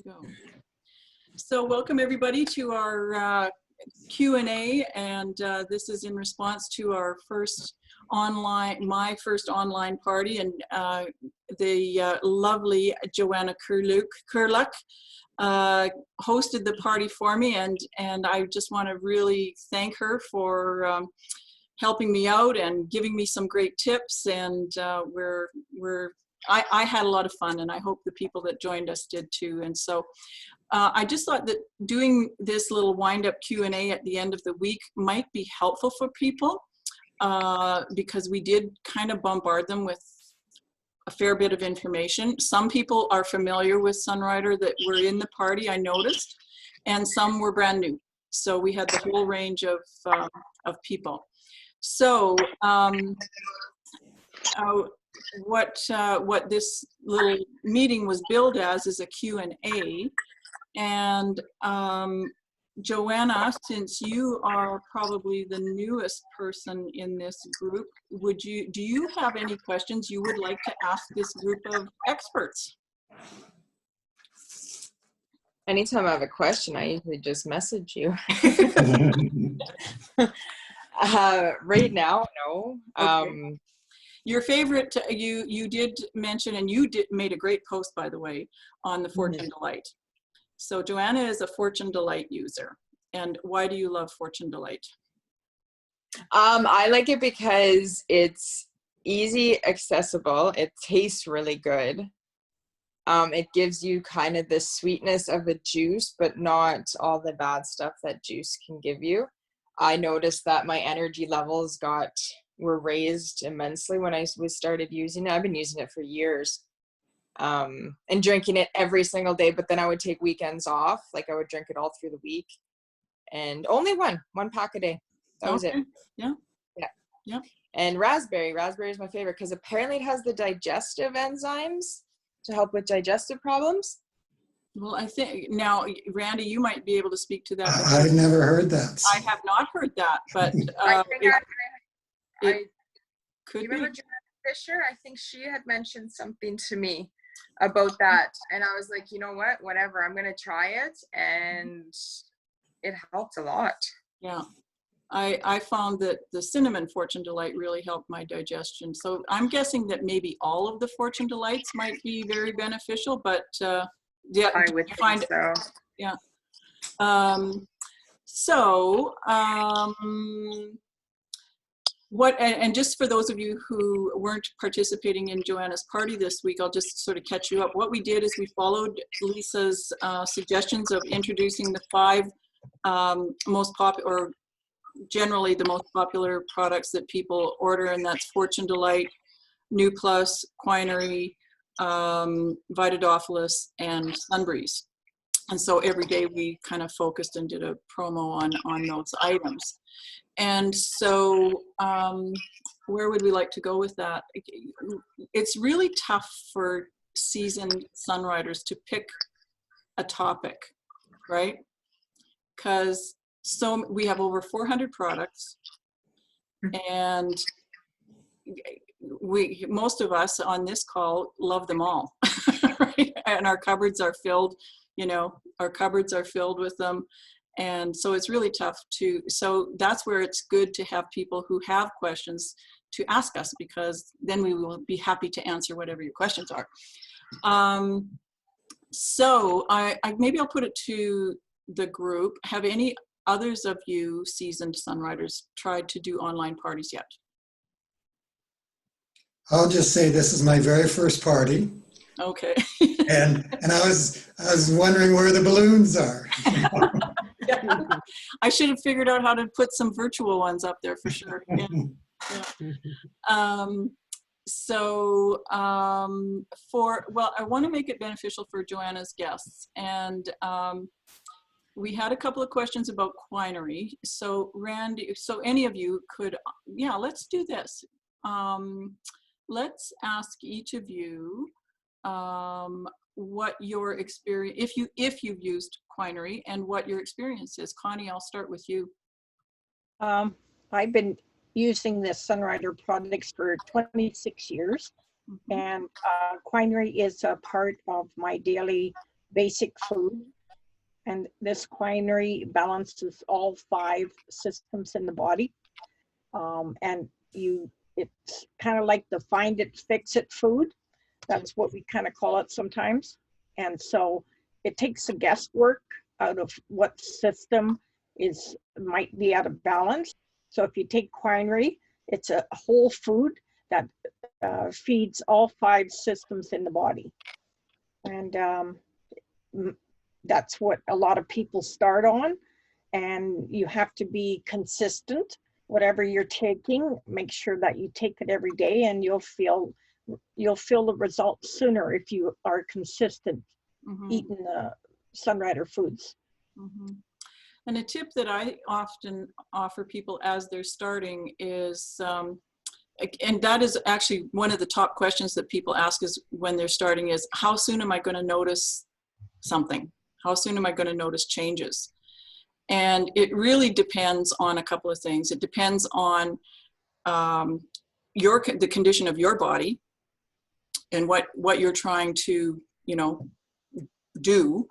go. So welcome everybody to our Q&A, and this is in response to our first online, my first online party, and the lovely Joanna Kurluk hosted the party for me, and I just want to really thank her for helping me out and giving me some great tips, and I had a lot of fun, and I hope the people that joined us did too. And so I just thought that doing this little wind-up Q&A at the end of the week might be helpful for people because we did kind of bombard them with a fair bit of information. Some people are familiar with Sunrider that were in the party, I noticed, and some were brand new. So we had the whole range of people. So what this little meeting was billed as is a Q&A. And Joanna, since you are probably the newest person in this group, do you have any questions you would like to ask this group of experts? Anytime I have a question, I usually just message you. Right now, no. Okay. Your favorite, you did mention, and you made a great post, by the way, on the Fortune Delight. So Joanna is a Fortune Delight user. And why do you love Fortune Delight? I like it because it's easy, accessible. It tastes really good. It gives you kind of the sweetness of a juice, but not all the bad stuff that juice can give you. I noticed that my energy levels were raised immensely when I started using it. I've been using it for years. And drinking it every single day, but then I would take weekends off. Like I would drink it all through the week, and only one pack a day. That was it. Yeah. And raspberry is my favorite because apparently it has the digestive enzymes to help with digestive problems. Well, I think now, Randy, you might be able to speak to that. I never heard that. I have not heard that, but it could be. Fisher, I think she had mentioned something to me about that, and I was like, you know what, whatever, I'm gonna try it, and it helped a lot. Yeah, I found that the cinnamon Fortune Delight really helped my digestion, so I'm guessing that maybe all of the Fortune Delights might be very beneficial, but yeah, I would find so. Yeah. And just for those of you who weren't participating in Joanna's party this week, I'll just sort of catch you up. What we did is we followed Lisa's suggestions of introducing the 5 most popular, or generally the most popular products that people order, and that's Fortune Delight, New Plus, Quinery, Vitadophilus, and Sunbreeze. And so every day we kind of focused and did a promo on those items. And so where would we like to go with that? It's really tough for seasoned Sunriders to pick a topic, right? Because we have over 400 products, and most of us on this call love them all, right? And our cupboards are filled, our cupboards are filled with them. And so it's really tough so that's where it's good to have people who have questions to ask us, because then we will be happy to answer whatever your questions are. So maybe I'll put it to the group. Have any others of you seasoned Sunriders tried to do online parties yet? I'll just say this is my very first party. Okay. and I was wondering where the balloons are. Yeah. I should have figured out how to put some virtual ones up there for sure. Yeah. Yeah. Well, I want to make it beneficial for Joanna's guests, and we had a couple of questions about Quinery. So Randy, so any of you could, let's do this. Let's ask each of you what your experience, if you've used Quinery, and what your experience is. Connie, I'll start with you. I've been using the Sunrider products for 26 years, and Quinery is a part of my daily basic food. And this quinary balances all 5 systems in the body. And it's kind of like the find it, fix it food. That's what we kind of call it sometimes. And so it takes the guesswork out of what system might be out of balance. So if you take quinary, it's a whole food that feeds all 5 systems in the body. And that's what a lot of people start on. And you have to be consistent. Whatever you're taking, make sure that you take it every day, and you'll feel the results sooner if you are consistent eating the Sunrider foods. And a tip that I often offer people as they're starting is, and that is actually one of the top questions that people ask is when they're starting is, how soon am I going to notice something? How soon am I going to notice changes? And it really depends on a couple of things. It depends on the condition of your body and what you're trying to, do.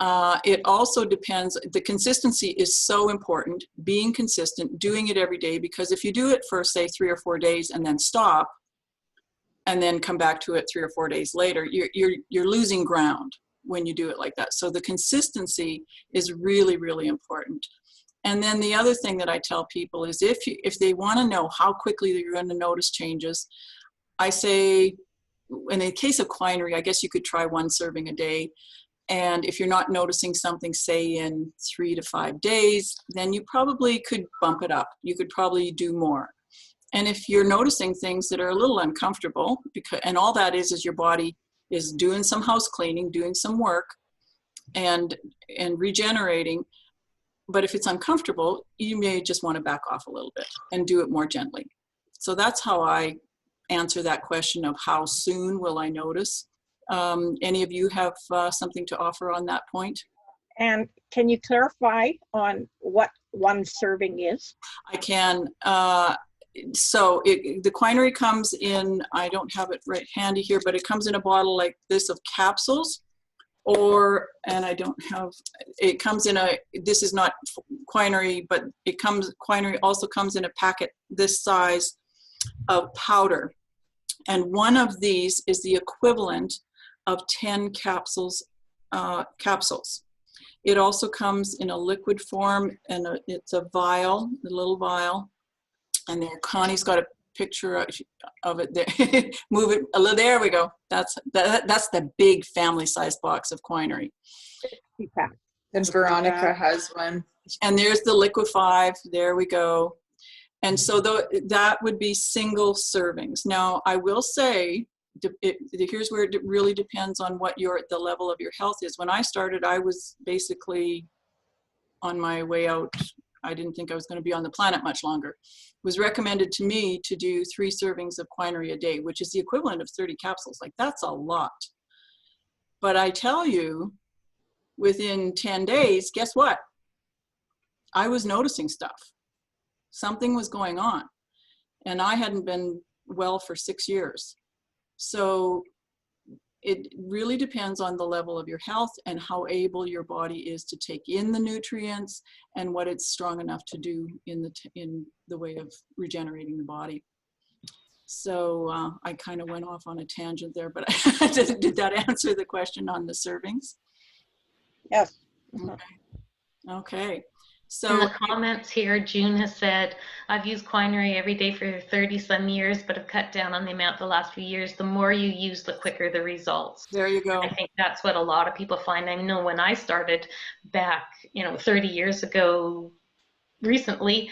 It also depends, the consistency is so important, being consistent, doing it every day, because if you do it for say 3 or 4 days and then stop and then come back to it 3 or 4 days later, you're losing ground when you do it like that. So the consistency is really, really important. And then the other thing that I tell people is if they want to know how quickly they're going to notice changes, I say, in the case of quinary, I guess you could try 1 serving a day. And if you're not noticing something, say in 3 to 5 days, then you probably could bump it up. You could probably do more. And if you're noticing things that are a little uncomfortable, and all that is your body is doing some house cleaning, doing some work, and regenerating. But if it's uncomfortable, you may just want to back off a little bit and do it more gently. So that's how I answer that question of how soon will I notice. Any of you have something to offer on that point? And can you clarify on what 1 serving is? I can. So the quinary comes in, I don't have it right handy here, but it comes in a bottle like this of capsules, and I don't have, it comes in this is not quinary, but quinary also comes in a packet this size of powder. And one of these is the equivalent of 10 capsules. It also comes in a liquid form, and it's a vial, a little vial. And there, Connie's got a picture of it there. Move it a little. There we go. That's the big family-sized box of quinary. And Veronica has one. And there's the liquid 5. There we go. And so that would be single servings. Now, I will say, here's where it really depends on what the level of your health is. When I started, I was basically on my way out. I didn't think I was going to be on the planet much longer. It was recommended to me to do 3 servings of quinary a day, which is the equivalent of 30 capsules. Like, that's a lot. But I tell you, within 10 days, guess what? I was noticing stuff. Something was going on. And I hadn't been well for 6 years. So it really depends on the level of your health and how able your body is to take in the nutrients and what it's strong enough to do in the way of regenerating the body. So I kind of went off on a tangent there, but did that answer the question on the servings? Yes. Okay. So in the comments here, June has said, I've used quinary every day for 30 some years, but have cut down on the amount the last few years. The more you use, the quicker the results. There you go. I think that's what a lot of people find. I know when I started back, 30 years ago, recently,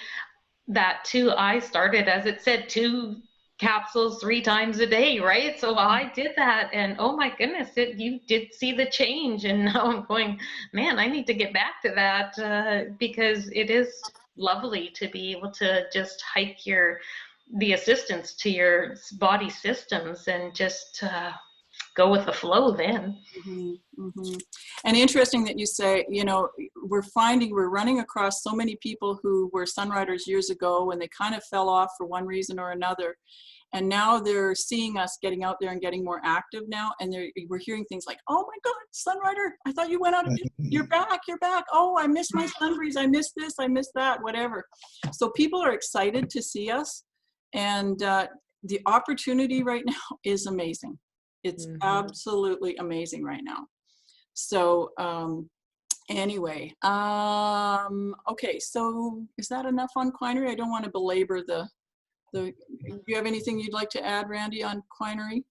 that too, I started, as it said, 2 capsules 3 times a day, right? So I did that, and oh my goodness, you did see the change. And now I'm going, man, I need to get back to that because it is lovely to be able to just hike the assistance to your body systems and just go with the flow then. And interesting that you say, we're running across so many people who were Sunriders years ago and they kind of fell off for one reason or another. And now they're seeing us getting out there and getting more active now. And we're hearing things like, oh my God, Sunrider, I thought you went out. You're back, you're back. Oh, I missed my Sunbreeze. I missed this, I missed that, whatever. So people are excited to see us. And the opportunity right now is amazing. It's absolutely amazing right now. So anyway, okay, so is that enough on Quinary? I don't want to belabor do you have anything you'd like to add, Randy, on Quinary?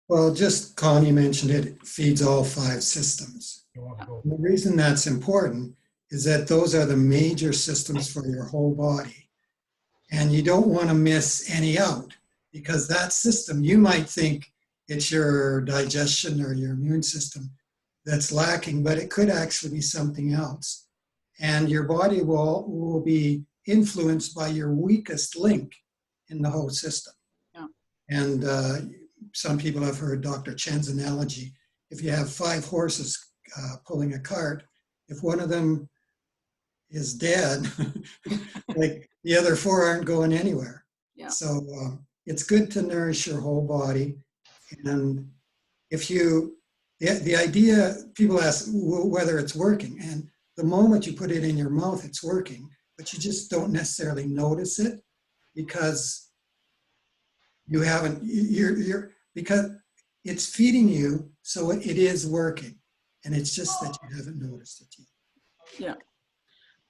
Well, just Connie mentioned it feeds all 5 systems. And the reason that's important is that those are the major systems for your whole body. And you don't want to miss any out, because that system, you might think it's your digestion or your immune system that's lacking, but it could actually be something else. And your body will be influenced by your weakest link in the whole system. Yeah. And some people have heard Dr. Chen's analogy. If you have 5 horses pulling a cart, if one of them is dead, like the other 4 aren't going anywhere. Yeah. So it's good to nourish your whole body. And if you, the idea, people ask whether it's working, and the moment you put it in your mouth, it's working, but you just don't necessarily notice it because you haven't, because it's feeding you, so it is working, and it's just that you haven't noticed it yet. Yeah.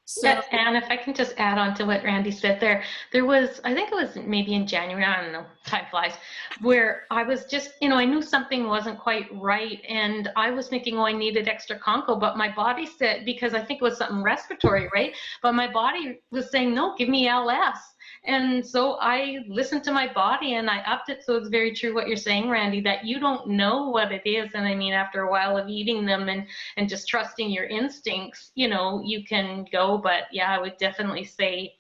So, Yeah, and if I can just add on to what Randy said there was, I think it was maybe in January, I don't know, time flies, where I was just, I knew something wasn't quite right, and I was thinking, oh, I needed extra Conco, but my body said, because I think it was something respiratory, right? But my body was saying, no, give me LS. And so I listened to my body and I upped it. So it's very true what you're saying, Randy, that you don't know what it is. And I mean, after a while of eating them and just trusting your instincts, you can go. But yeah, I would definitely say,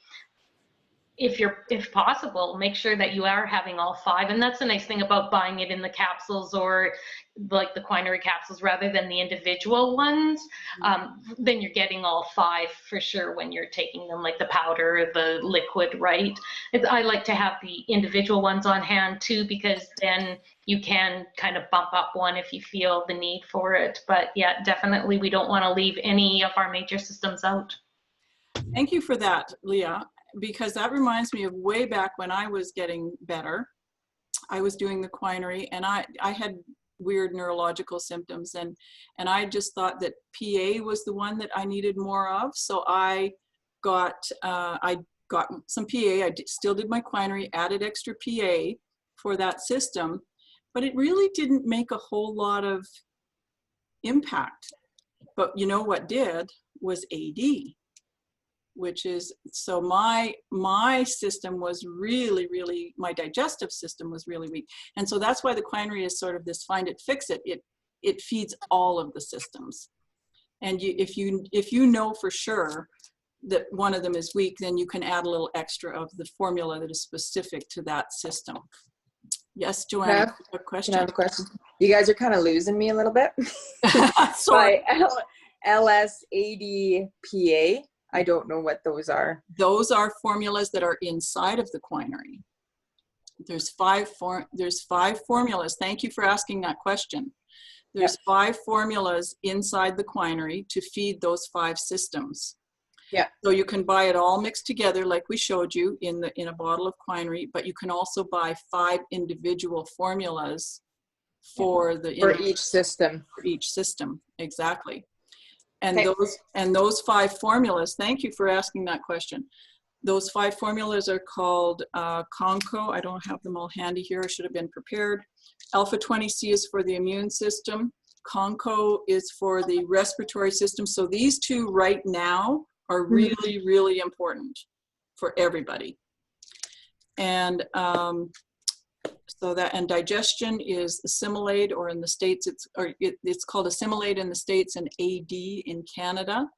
if possible, make sure that you are having all 5. And that's the nice thing about buying it in the capsules, or like the Quinary capsules, rather than the individual ones. Then you're getting all 5 for sure when you're taking them, like the powder or the liquid, right? I like to have the individual ones on hand too, because then you can kind of bump up one if you feel the need for it. But yeah, definitely we don't want to leave any of our major systems out. thank you for that, Leah, because that reminds me of way back when I was getting better. I was doing the Quinary, and I had weird neurological symptoms, and I just thought that PA was the one that I needed more of. So I got some PA. I still did my Quinary, added extra PA for that system, but it really didn't make a whole lot of impact. But you know what did was AD, which is, so my system was really, my digestive system was really weak. And so that's why the Quinary is sort of this find it, fix it. It feeds all of the systems. And if you know for sure that one of them is weak, then you can add a little extra of the formula that is specific to that system. Yes, Joanna, a question? Can I have a question? You guys are kind of losing me a little bit. Sorry. By LSADPA, I don't know what those are. Those are formulas that are inside of the Quinary. There's five formulas. Thank you for asking that question. There's 5 formulas inside the Quinary to feed those 5 systems. Yeah. So you can buy it all mixed together, like we showed you in a bottle of Quinary, but you can also buy 5 individual formulas for each system. For each system, exactly. And those 5 formulas, thank you for asking that question. Those 5 formulas are called Conco. I don't have them all handy here. I should have been prepared. Alpha 20C is for the immune system. Conco is for the respiratory system. So these 2 right now are really, really important for everybody. And and digestion is Assimilate, or in the States, it's called Assimilate in the States and AD in Canada.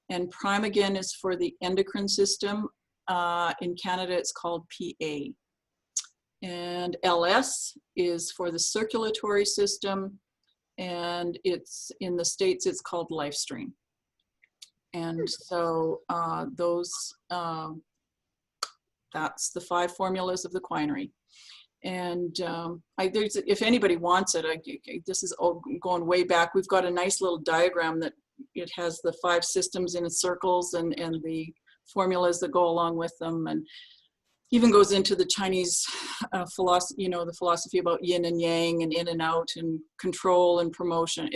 And Primeagen is for the endocrine system. In Canada, it's called PA. And LS is for the circulatory system. And it's in the States, it's called LifeStream. And so that's the 5 formulas of the Quinary. And if anybody wants it, this is all going way back. We've got a nice little diagram that it has the 5 systems in circles and the formulas that go along with them, and even goes into the Chinese philosophy, the philosophy about yin and yang and in and out and control and promotion.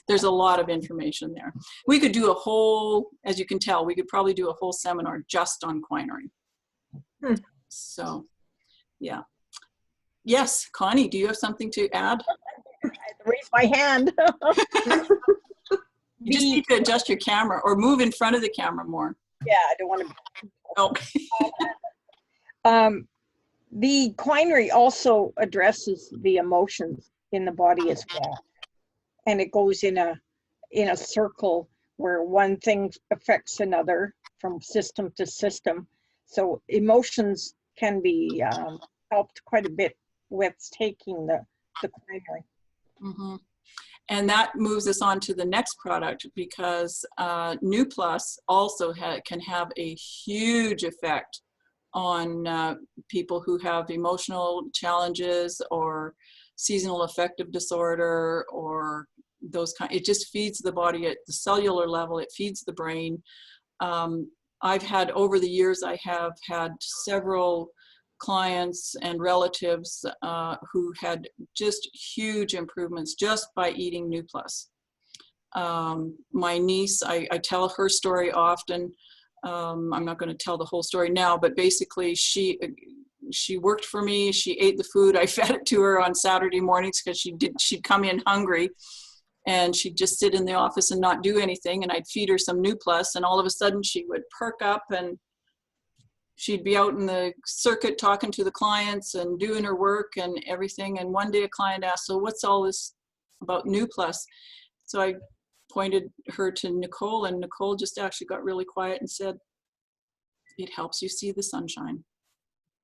There's a lot of information there. We could do a whole, as you can tell, we could probably do a whole seminar just on quinine. So, yeah. Yes, Connie, do you have something to add? I had to raise my hand. You just need to adjust your camera or move in front of the camera more. Yeah, I don't want to. Oh. The quinine also addresses the emotions in the body as well, and it goes in a circle where one thing affects another from system to system. So emotions can be helped quite a bit with taking the quinine. Mm-hmm. And that moves us on to the next product, because New Plus also can have a huge effect on people who have emotional challenges or seasonal affective disorder or those kind. It just feeds the body at the cellular level. It feeds the brain. I've had, over the years, I have had several clients and relatives who had just huge improvements just by eating New Plus. My niece, I tell her story often. I'm not going to tell the whole story now, but basically she worked for me. She ate the food. I fed it to her on Saturday mornings because she'd come in hungry, and she'd just sit in the office and not do anything. And I'd feed her some New Plus, and all of a sudden she would perk up and she'd be out in the circuit talking to the clients and doing her work and everything. And one day a client asked, "So what's all this about New Plus?" So I pointed her to Nicole, and Nicole just actually got really quiet and said, "It helps you see the sunshine."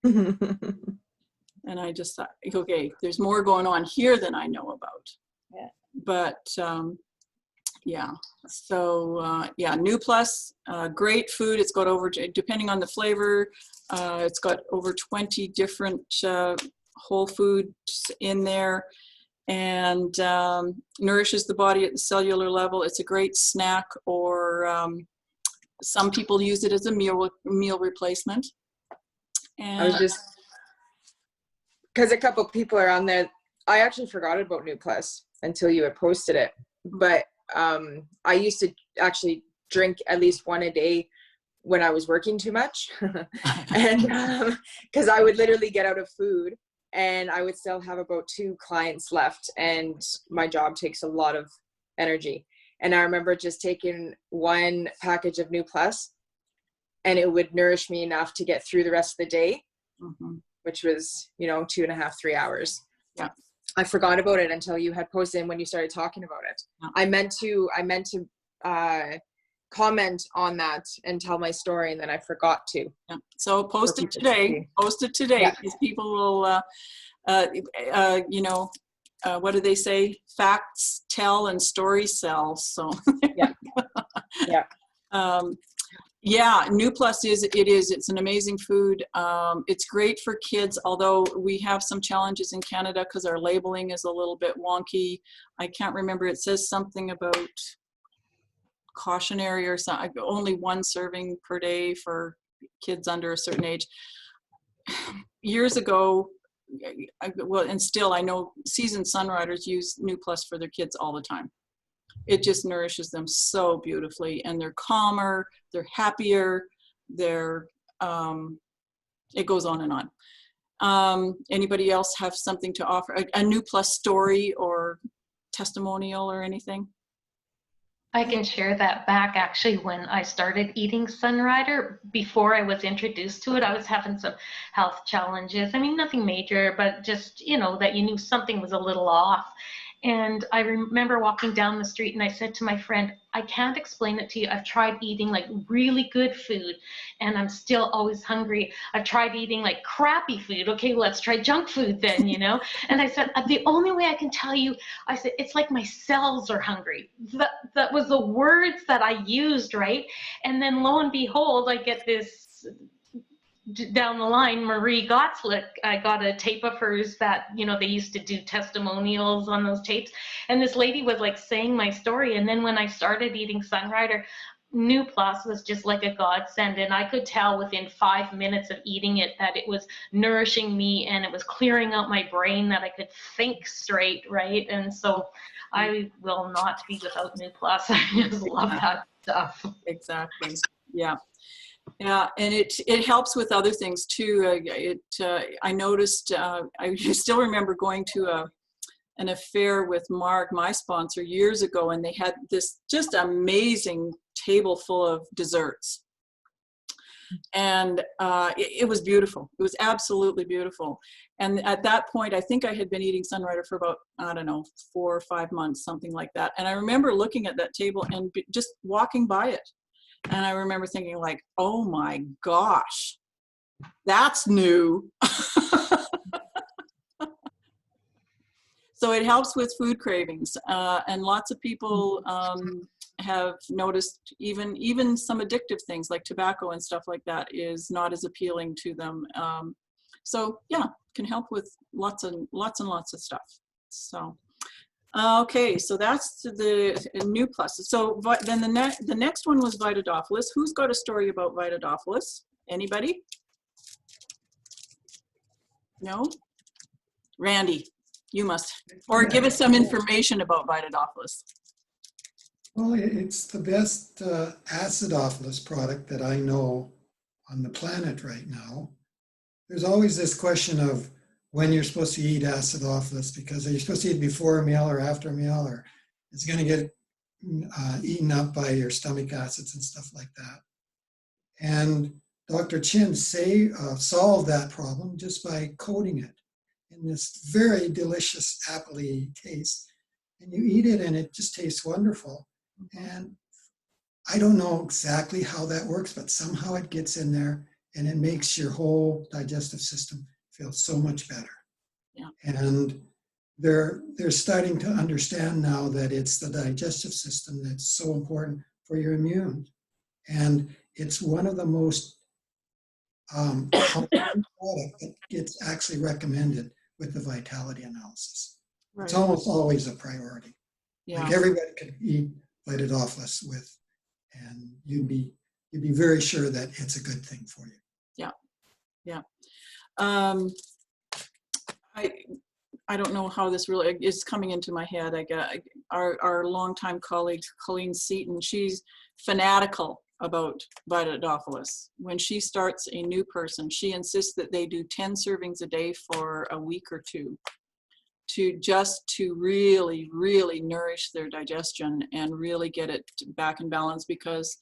And I just thought, okay, there's more going on here than I know about. Yeah. But yeah, so yeah, New Plus, great food. It's got over, depending on the flavor, it's got over 20 different whole foods in there, and nourishes the body at the cellular level. It's a great snack, or some people use it as a meal replacement. And I was just, because a couple people are on there, I actually forgot about New Plus until you had posted it. But I used to actually drink at least one a day when I was working too much. And because I would literally get out of food and I would still have about 2 clients left, and my job takes a lot of energy. And I remember just taking 1 package of New Plus, and it would nourish me enough to get through the rest of the day, which was, 2.5, 3 hours. Yeah. I forgot about it until you had posted and when you started talking about it. Yeah. I meant to comment on that and tell my story, and then I forgot to. Yeah. So post it today. Post it today, yeah. Because people will, what do they say? Facts tell and stories sell. So yeah, yeah. Yeah, New Plus it's an amazing food. It's great for kids, although we have some challenges in Canada because our labeling is a little bit wonky. I can't remember, it says something about cautionary or something, only 1 serving per day for kids under a certain age. Years ago, and still I know seasoned Sunriders use New Plus for their kids all the time. It just nourishes them so beautifully, and they're calmer, they're happier, it goes on and on. Anybody else have something to offer? A New Plus story or testimonial or anything? I can share that back. Actually, when I started eating Sunrider, before I was introduced to it, I was having some health challenges. I mean, nothing major, but just, that you knew something was a little off. And I remember walking down the street and I said to my friend, "I can't explain it to you. I've tried eating like really good food and I'm still always hungry. I've tried eating like crappy food. Okay, let's try junk food then, And I said, the only way I can tell you, I said, it's like my cells are hungry. That was the words that I used, right? And then lo and behold, I get this down the line, Marie Gottslick, I got a tape of hers that, you know, they used to do testimonials on those tapes. And this lady was like saying my story. And then when I started eating Sunrider, New Plus was just like a godsend. And I could tell within 5 minutes of eating it that it was nourishing me and it was clearing out my brain, that I could think straight, right? And so I will not be without New Plus. I just love that stuff. Exactly. Yeah. Yeah, and it helps with other things too. I noticed. I still remember going to an affair with Mark, my sponsor, years ago, and they had this just amazing table full of desserts, and it was beautiful. It was absolutely beautiful. And at that point, I think I had been eating Sunrider for about, I don't know, 4 or 5 months, something like that. And I remember looking at that table and just walking by it. And I remember thinking like, oh my gosh, that's new. So it helps with food cravings. And lots of people have noticed even some addictive things like tobacco and stuff like that is not as appealing to them. So yeah, can help with lots and lots of stuff. So. Okay, so that's the New Plus. So then the next one was Vitadophilus. Who's got a story about Vitadophilus? Anybody? No? Randy, you must. Or give us some information about Vitadophilus. Well, it's the best acidophilus product that I know on the planet right now. There's always this question of when you're supposed to eat acidophilus, because are you supposed to eat before a meal or after a meal, or it's going to get eaten up by your stomach acids and stuff like that. And Dr. Chin solved that problem just by coating it in this very delicious appley taste. And you eat it and it just tastes wonderful. And I don't know exactly how that works, but somehow it gets in there and it makes your whole digestive system feel so much better. Yeah. And they're starting to understand now that it's the digestive system that's so important for your immune. And it's one of the most common product that gets actually recommended with the vitality analysis. Right. It's almost always a priority. Yeah. Like everybody could eat Vitadophilus with, and you'd be very sure that it's a good thing for you. Yeah. Yeah. I don't know how this really is coming into my head. I got our longtime colleague Colleen Seaton. She's fanatical about Vitadophilus. When she starts a new person, she insists that they do 10 servings a day for a week or two, to really nourish their digestion and really get it back in balance, because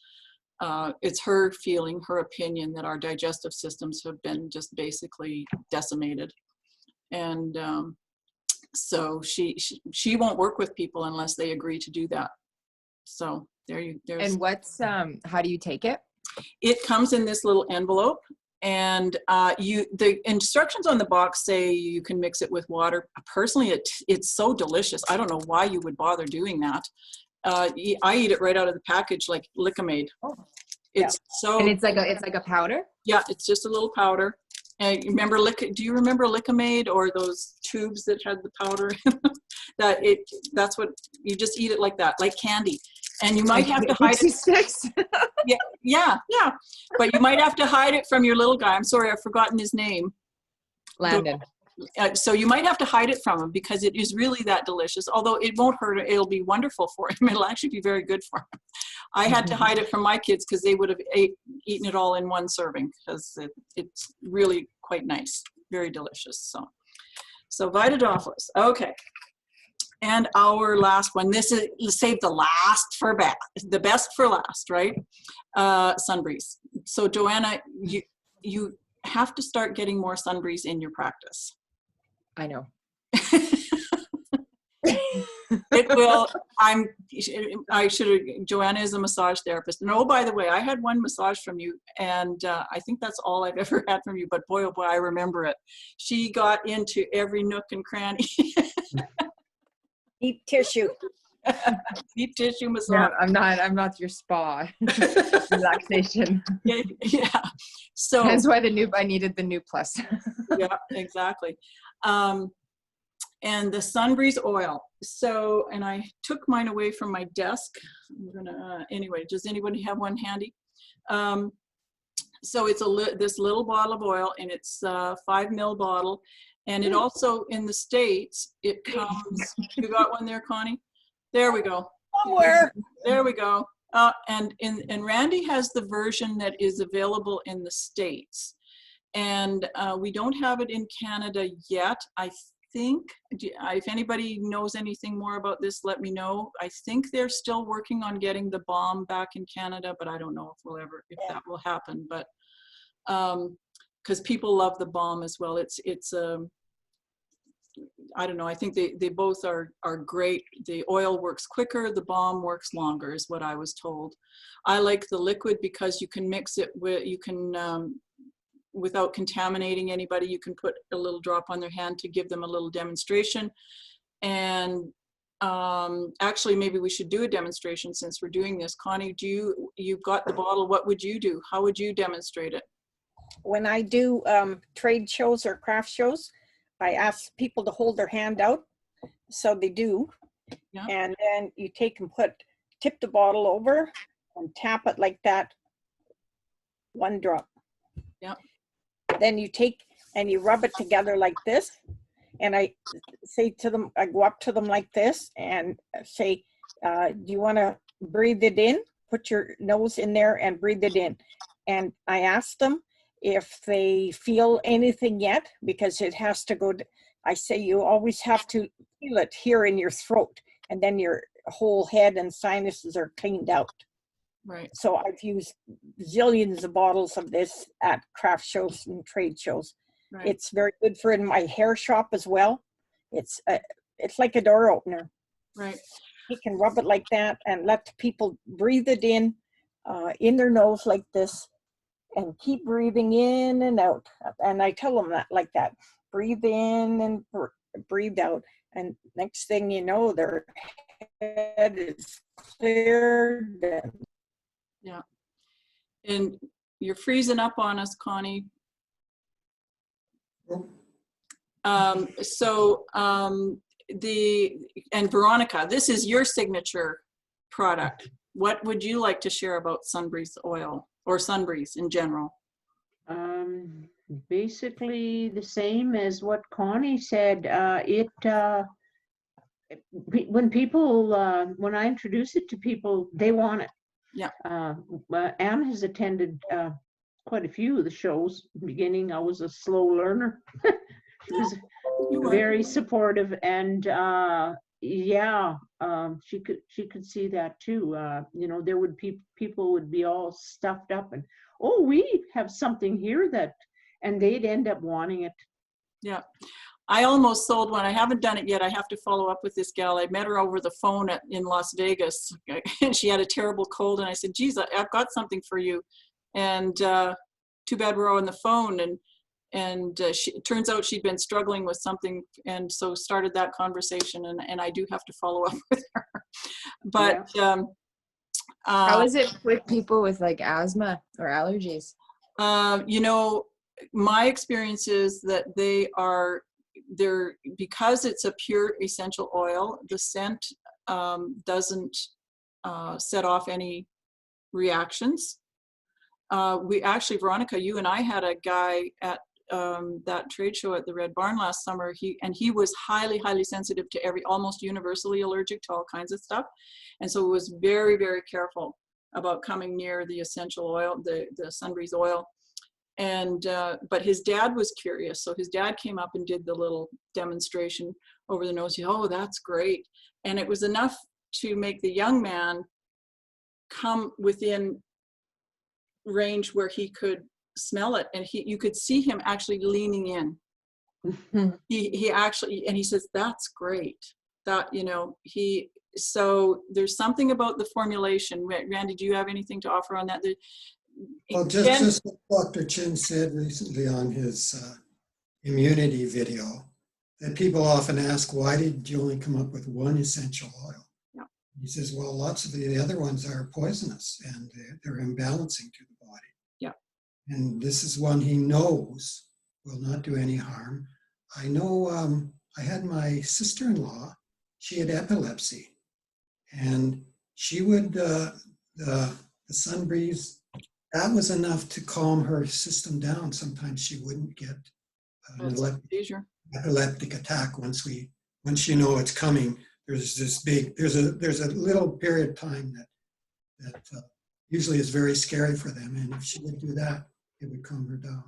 it's her feeling, her opinion, that our digestive systems have been just basically decimated. And so she won't work with people unless they agree to do that. So there's. And what's how do you take it? It comes in this little envelope, and the instructions on the box say you can mix it with water. Personally, it's so delicious. I don't know why you would bother doing that. I eat it right out of the package like Lickamade. Oh, it's so. And it's like a powder. Yeah, it's just a little powder. And remember, do you remember Lickamade, or those tubes that had the powder? That's what you just eat it like that, like candy. And you might have to hide it. Yeah. But you might have to hide it from your little guy. I'm sorry, I've forgotten his name. Landon. So you might have to hide it from him, because it is really that delicious. Although it won't hurt him, it'll be wonderful for him. It'll actually be very good for him. I had to hide it from my kids because they would have eaten it all in one serving, because it's really quite nice, very delicious. So Vitadophilus, okay. And our last one, this is, save the last for the best for last, right? Sunbreeze. So Joanna, you have to start getting more Sunbreeze in your practice. I know. It will. Joanna is a massage therapist. And oh, by the way, I had one massage from you, and I think that's all I've ever had from you, but boy, oh boy, I remember it. She got into every nook and cranny. Deep tissue. Deep tissue No, massage. I'm not your spa. Relaxation. Yeah, yeah. So Hence why I needed the new plus. yeah, exactly. And the Sunbreeze oil. So, and I took mine away from my desk. I'm gonna, anyway, does anybody have one handy? So it's this little bottle of oil, and it's a 5 ml bottle. And it also, in the States, it comes, you got one there, Connie? There we go. Somewhere. There we go. And Randy has the version that is available in the States. And we don't have it in Canada yet. I think, if anybody knows anything more about this, let me know. I think they're still working on getting the balm back in Canada, but I don't know if that will happen. But because people love the balm as well. It's I don't know. I think they both are great. The oil works quicker. The balm works longer, is what I was told. I like the liquid because you can mix it with, without contaminating anybody, you can put a little drop on their hand to give them a little demonstration. And actually, maybe we should do a demonstration since we're doing this. Connie, you've got the bottle. What would you do? How would you demonstrate it? When I do trade shows or craft shows, I ask people to hold their hand out. So they do. Yeah. And then you take and tip the bottle over and tap it like that. 1 drop. Yeah. Then you take and you rub it together like this. And I say to them, I go up to them like this and say, do you want to breathe it in? Put your nose in there and breathe it in. And I ask them if they feel anything yet, because it has to go. I say you always have to feel it here in your throat, and then your whole head and sinuses are cleaned out. Right. So I've used zillions of bottles of this at craft shows and trade shows. Right. It's very good for in my hair shop as well. It's like a door opener. Right. You can rub it like that and let people breathe it in their nose like this, and keep breathing in and out. And I tell them that like that. Breathe in and breathe out. And next thing you know, their head is cleared. Yeah. And you're freezing up on us, Connie. And Veronica, this is your signature product. What would you like to share about Sunbreeze oil or Sunbreeze in general? Basically the same as what Connie said. When I introduce it to people, they want it. Yeah. Anne has attended quite a few of the shows. In the beginning, I was a slow learner. She was very supportive, and she could see that too. There would people would be all stuffed up, and we have something here and they'd end up wanting it. Yeah. I almost sold one. I haven't done it yet. I have to follow up with this gal. I met her over the phone in Las Vegas, and she had a terrible cold. And I said, geez, I've got something for you. And too bad we're on the phone. And it turns out she'd been struggling with something, and so started that conversation. And I do have to follow up with her. But how is it with people with like asthma or allergies? My experience is that because it's a pure essential oil, the scent doesn't set off any reactions. We actually, Veronica, you and I had a guy at that trade show at the Red Barn last summer. He was highly, highly sensitive to almost universally allergic to all kinds of stuff. And so was very, very careful about coming near the essential oil, the Sunbreeze oil. And but his dad was curious, so his dad came up and did the little demonstration over the nose. Oh, that's great. And it was enough to make the young man come within range where he could smell it, and you could see him actually leaning in. He actually, and he says, that's great. That, so there's something about the formulation. Randy, do you have anything to offer on that? Well, just what Dr. Chin said recently on his immunity video, that people often ask, why did you only come up with one essential oil? Yeah. He says, well, lots of the other ones are poisonous and they're imbalancing to the body. Yeah. And this is one he knows will not do any harm. I know I had my sister-in-law, she had epilepsy, and she would, the sun breeze, that was enough to calm her system down. Sometimes she wouldn't get an epileptic attack once you know it's coming. There's this big, there's a little period of time that usually is very scary for them. And if she would do that, it would calm her down.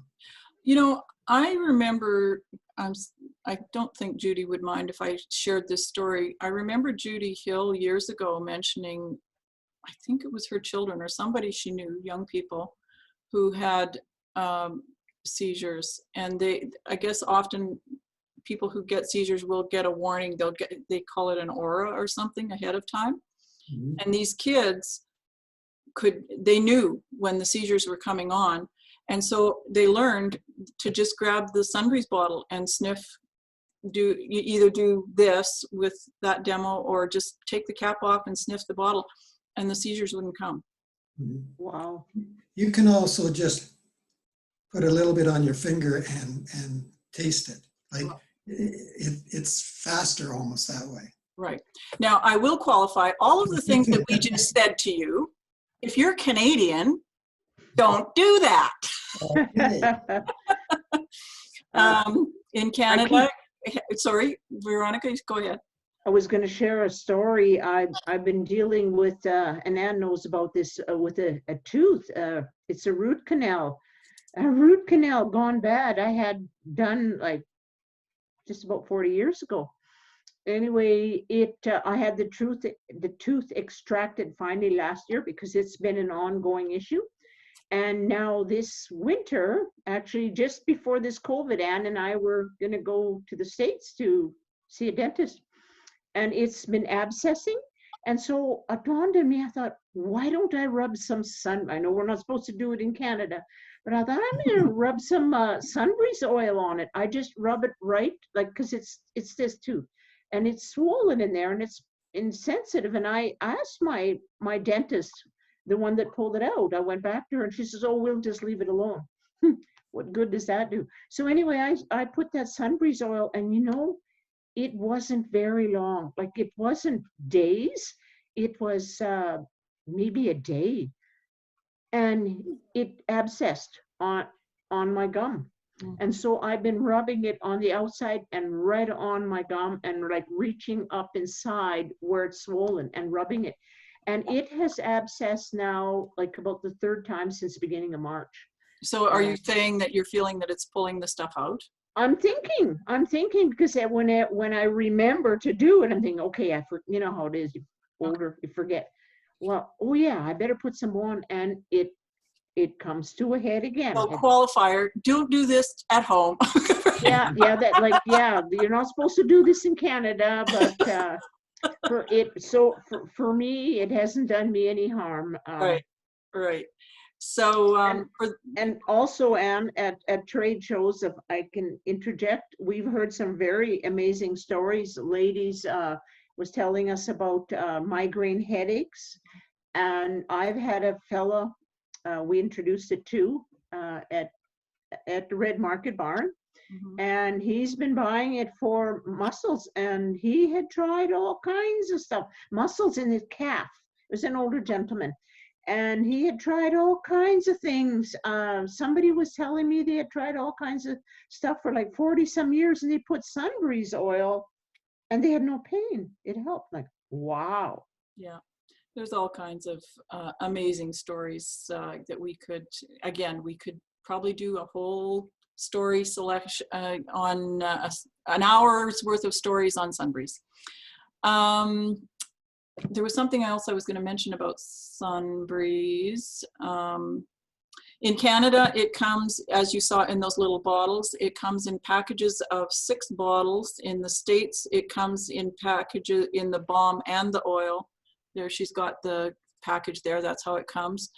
You know, I remember, I don't think Judy would mind if I shared this story. I remember Judy Hill years ago mentioning, I think it was her children or somebody she knew, young people, who had seizures. And I guess often people who get seizures will get a warning. They call it an aura or something ahead of time. Mm-hmm. And these kids they knew when the seizures were coming on. And so they learned to just grab the Sunrider bottle and sniff. You either do this with that demo or just take the cap off and sniff the bottle, and the seizures wouldn't come. Mm-hmm. Wow. You can also just put a little bit on your finger and taste it. Like it's faster almost that way. Right. Now, I will qualify all of the things that we just said to you. If you're Canadian, don't do that. Okay. In Canada, sorry, Veronica, go ahead. I was going to share a story. I've been dealing with, and Ann knows about this, with a tooth. It's a root canal. A root canal gone bad. I had done like just about 40 years ago. Anyway, I had the tooth extracted finally last year because it's been an ongoing issue. And now this winter, actually just before this COVID, Ann and I were going to go to the States to see a dentist. And it's been abscessing. And so it dawned on me, I thought, why don't I rub some I know we're not supposed to do it in Canada, but I thought I'm going to rub some Sunrider oil on it. I just rub it right, like, because it's this tooth. And it's swollen in there and it's insensitive. And I asked my dentist, the one that pulled it out, I went back to her and she says, oh, we'll just leave it alone. What good does that do? So anyway, I put that Sunrider oil, and you know, it wasn't very long. Like, it wasn't days. It was maybe a day. And it abscessed on my gum. And so I've been rubbing it on the outside and right on my gum and like reaching up inside where it's swollen and rubbing it. And it has abscessed now like about the third time since the beginning of March. So are you saying that you're feeling that it's pulling the stuff out? I'm thinking because when I remember to do it, I'm thinking, okay, you know how it is, you're older, you forget. Well, oh yeah, I better put some on, and it comes to a head again. So qualifier, don't do this at home. yeah, you're not supposed to do this in Canada, but for me, it hasn't done me any harm. Right. So, and also, Anne, at trade shows, if I can interject, we've heard some very amazing stories. Ladies was telling us about migraine headaches, and I've had a fellow we introduced it to at the Red Market Barn, and he's been buying it for muscles, and he had tried all kinds of stuff, muscles in his calf. It was an older gentleman. And he had tried all kinds of things. Somebody was telling me they had tried all kinds of stuff for like 40 some years, and they put Sunrider oil and they had no pain. It helped. Like, wow. Yeah, there's all kinds of amazing stories that we could probably do a whole story selection on an hour's worth of stories on Sunrider. There was something else I was going to mention about Sunrider. In Canada, it comes, as you saw in those little bottles, it comes in packages of 6 bottles. In the States, it comes in packages in the balm and the oil. There, she's got the package there. That's how it comes.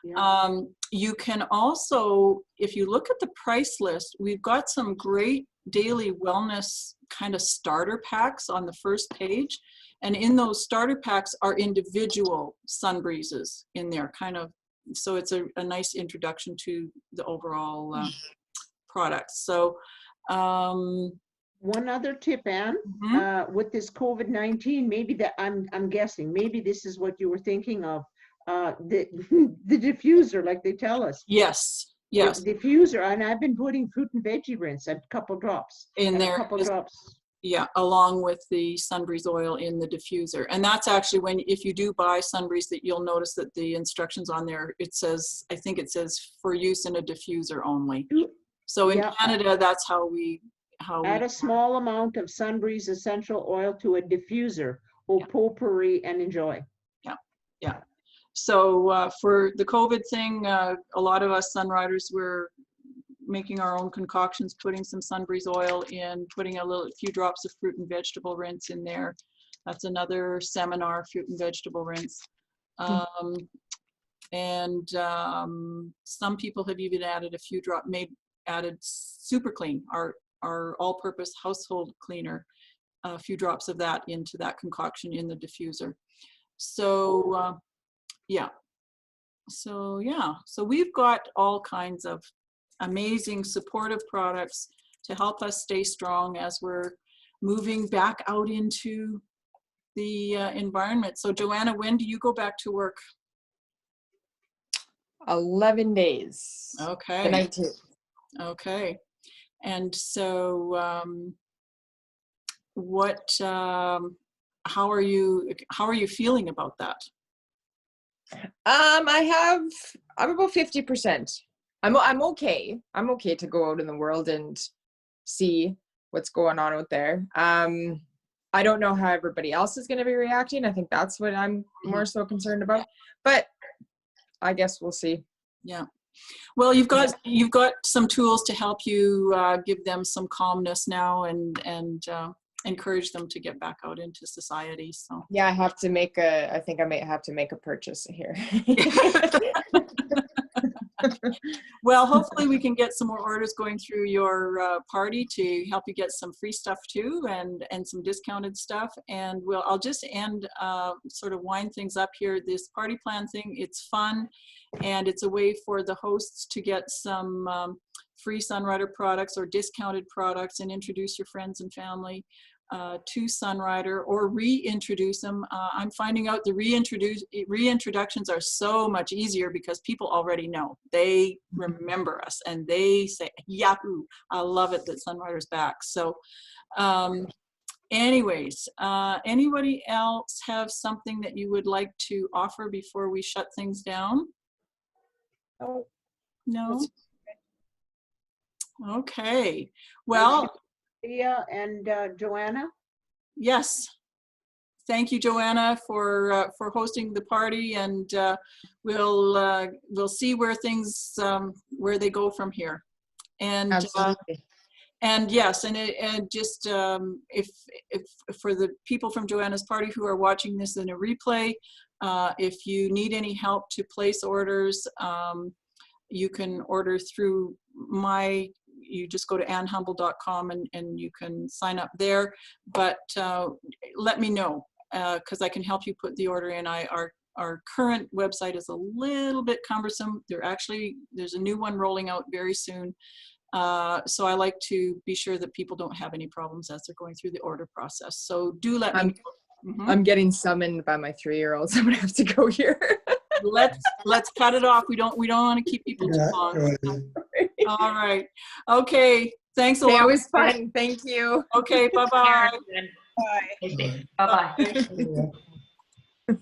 Yeah. You can also, if you look at the price list, we've got some great daily wellness kind of starter packs on the first page. And in those starter packs are individual Sunbreezes in there, kind of, so it's a nice introduction to the overall product. So one other tip, Anne, with this COVID-19, maybe that I'm guessing, maybe this is what you were thinking of, the the diffuser, like they tell us. yes, yes. The diffuser, and I've been putting fruit and veggie rinse, a couple drops In there, a couple drops. Yeah, along with the Sunbreeze oil in the diffuser. And that's actually when, if you do buy Sunbreeze, that you'll notice that the instructions on there, it says, I think it says for use in a diffuser only. So in Canada, that's how we add a small amount of Sunbreeze essential oil to a diffuser, or potpourri, and enjoy. Yeah, yeah. So for the COVID thing, a lot of us Sunriders were making our own concoctions, putting some Sunbreeze oil in, putting a few drops of fruit and vegetable rinse in there. That's another seminar, fruit and vegetable rinse. Some people have even added a few added Super Clean, our all-purpose household cleaner, a few drops of that into that concoction in the diffuser. So so we've got all kinds of amazing supportive products to help us stay strong as we're moving back out into the environment. So Joanna, when do you go back to work? 11 days. Okay. The 19th. Okay. And so how are you feeling about that? I'm about 50%. I'm okay. I'm okay to go out in the world and see what's going on out there. I don't know how everybody else is going to be reacting. I think that's what I'm more so concerned about. But I guess we'll see. Yeah. Well, you've got some tools to help you give them some calmness now and encourage them to get back out into society. So yeah, I think I might have to make a purchase here. Well, hopefully we can get some more orders going through your party to help you get some free stuff too, and some discounted stuff. And I'll just end, sort of wind things up here. This party plan thing, it's fun, and it's a way for the hosts to get some free Sunrider products or discounted products and introduce your friends and family to Sunrider, or reintroduce them. I'm finding out the reintroductions are so much easier because people already know. They remember us and they say, Yahoo, I love it that Sunrider's back. So anyways, anybody else have something that you would like to offer before we shut things down? Oh, no? Okay, well, Leah and Joanna. Yes, thank you, Joanna, for hosting the party, and we'll see where things where they go from here. And absolutely. And yes, and just if for the people from Joanna's party who are watching this in a replay, if you need any help to place orders, you can order through you just go to annehumble.com and you can sign up there. But let me know, because I can help you put the order in. Our current website is a little bit cumbersome. There's a new one rolling out very soon. So I like to be sure that people don't have any problems as they're going through the order process. So do let me know. I'm getting summoned by my 3-year-old, so I'm gonna have to go here. Let's cut it off. We don't want to keep people too long. All right. Okay. Thanks a lot. It was fun. Thank you. Okay. Bye-bye. Bye. Bye-bye. Yeah.